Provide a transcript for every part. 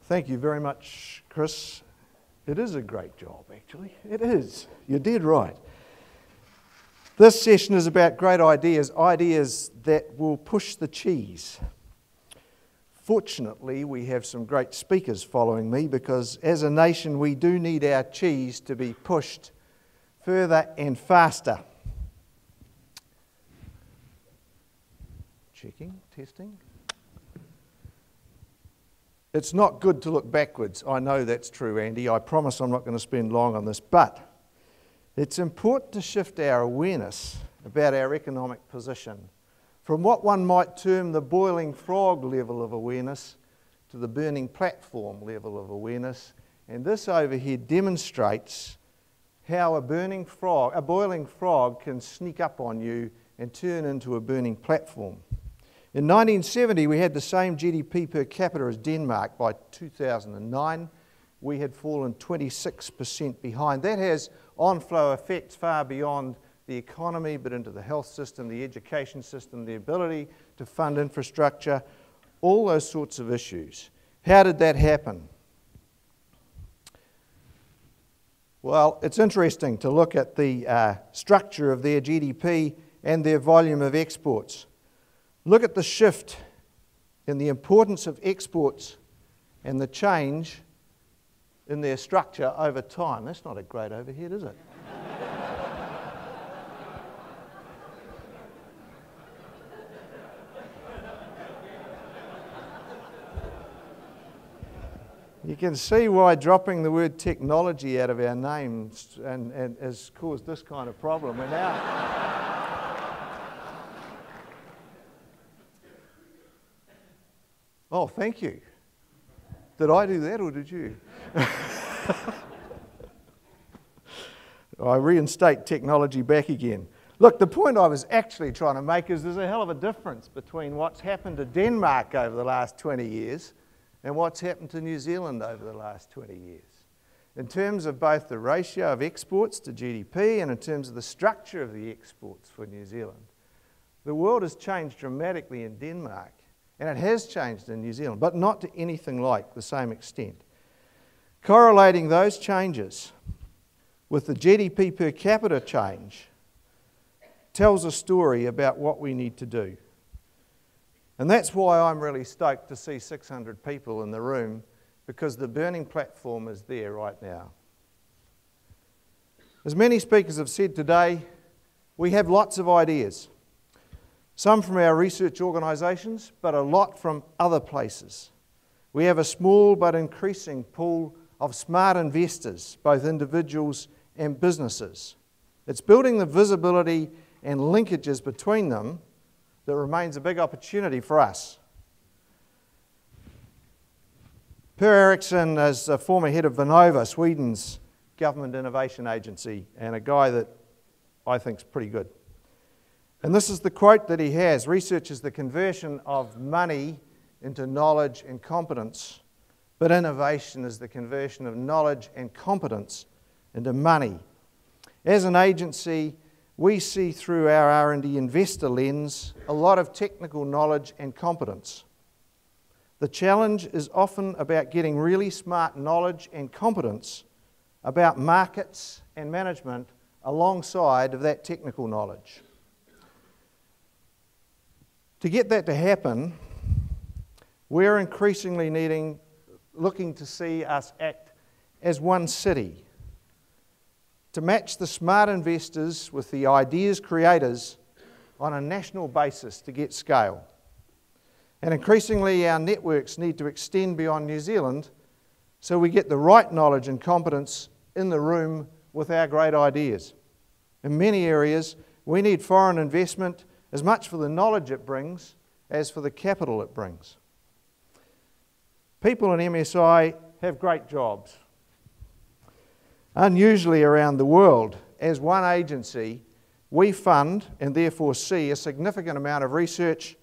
Thank you very much, Chris. It is a great job, actually. It is. You're dead right. This session is about great ideas, ideas that will push the cheese. Fortunately, we have some great speakers following me because as a nation, we do need our cheese to be pushed further and faster. Checking, testing. It's not good to look backwards. I know that's true, Andy. I promise I'm not going to spend long on this, but it's important to shift our awareness about our economic position from what one might term the boiling frog level of awareness to the burning platform level of awareness. And this over here demonstrates how a boiling frog can sneak up on you and turn into a burning platform. In 1970, we had the same GDP per capita as Denmark. By 2009, we had fallen 26% behind. That has on-flow effects far beyond the economy, but into the health system, the education system, the ability to fund infrastructure, all those sorts of issues. How did that happen? Well, it's interesting to look at the structure of their GDP and their volume of exports. Look at the shift in the importance of exports and the change in their structure over time. That's not a great overhead, is it? You can see why dropping the word technology out of our names and has caused this kind of problem. We're now... Oh, thank you. Did I do that or did you? I reinstate technology back again. Look, the point I was actually trying to make is there's a hell of a difference between what's happened to Denmark over the last 20 years and what's happened to New Zealand over the last 20 years. In terms of both the ratio of exports to GDP and in terms of the structure of the exports for New Zealand, the world has changed dramatically in Denmark. And it has changed in New Zealand, but not to anything like the same extent. Correlating those changes with the GDP per capita change tells a story about what we need to do. And that's why I'm really stoked to see 600 people in the room, because the burning platform is there right now. As many speakers have said today, we have lots of ideas. Some from our research organisations, but a lot from other places. We have a small but increasing pool of smart investors, both individuals and businesses. It's building the visibility and linkages between them that remains a big opportunity for us. Per Eriksson is a former head of Vinnova, Sweden's government innovation agency, and a guy that I think is pretty good. And this is the quote that he has: research is the conversion of money into knowledge and competence, but innovation is the conversion of knowledge and competence into money. As an agency, we see through our R&D investor lens a lot of technical knowledge and competence. The challenge is often about getting really smart knowledge and competence about markets and management alongside of that technical knowledge. To get that to happen, we're increasingly looking to see us act as one city, to match the smart investors with the ideas creators on a national basis to get scale. And increasingly our networks need to extend beyond New Zealand so we get the right knowledge and competence in the room with our great ideas. In many areas, we need foreign investment as much for the knowledge it brings as for the capital it brings. People in MSI have great jobs. Unusually around the world, as one agency, we fund and therefore see a significant amount of research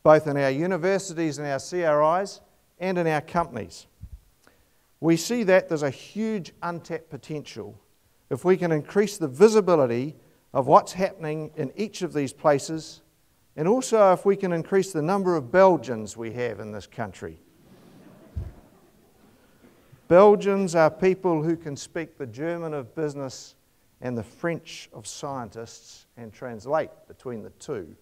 both in our universities and our CRIs and in our companies. We see that there's a huge untapped potential if we can increase the visibility of what's happening in each of these places, and also if we can increase the number of Belgians we have in this country. Belgians are people who can speak the German of business and the French of scientists and translate between the two.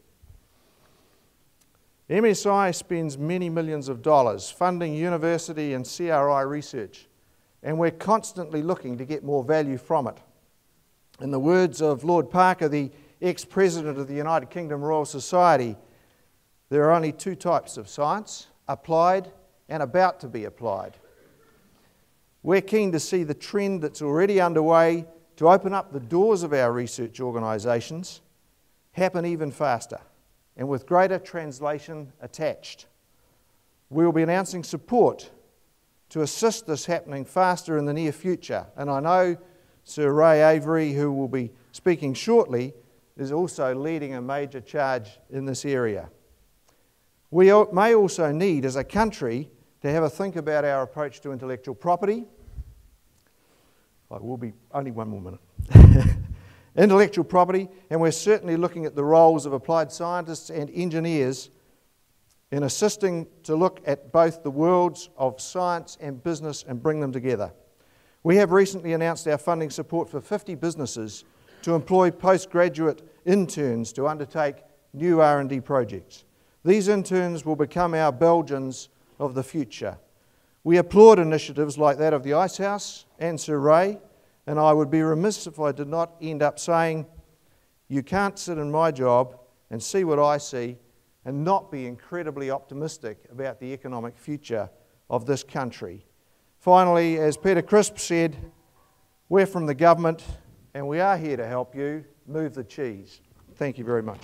MSI spends many millions of dollars funding university and CRI research, and we're constantly looking to get more value from it. In the words of Lord Parker, the ex-president of the United Kingdom Royal Society, there are only two types of science: applied and about to be applied. We're keen to see the trend that's already underway to open up the doors of our research organisations happen even faster and with greater translation attached. We will be announcing support to assist this happening faster in the near future, and I know Sir Ray Avery, who will be speaking shortly, is also leading a major charge in this area. We may also need, as a country, to have a think about our approach to intellectual property. I will be only one more minute. Intellectual property, and we're certainly looking at the roles of applied scientists and engineers in assisting to look at both the worlds of science and business and bring them together. We have recently announced our funding support for 50 businesses to employ postgraduate interns to undertake new R&D projects. These interns will become our Belgians of the future. We applaud initiatives like that of the Icehouse and Sir Ray, and I would be remiss if I did not end up saying, you can't sit in my job and see what I see and not be incredibly optimistic about the economic future of this country. Finally, as Peter Crisp said, we're from the government and we are here to help you move the cheese. Thank you very much.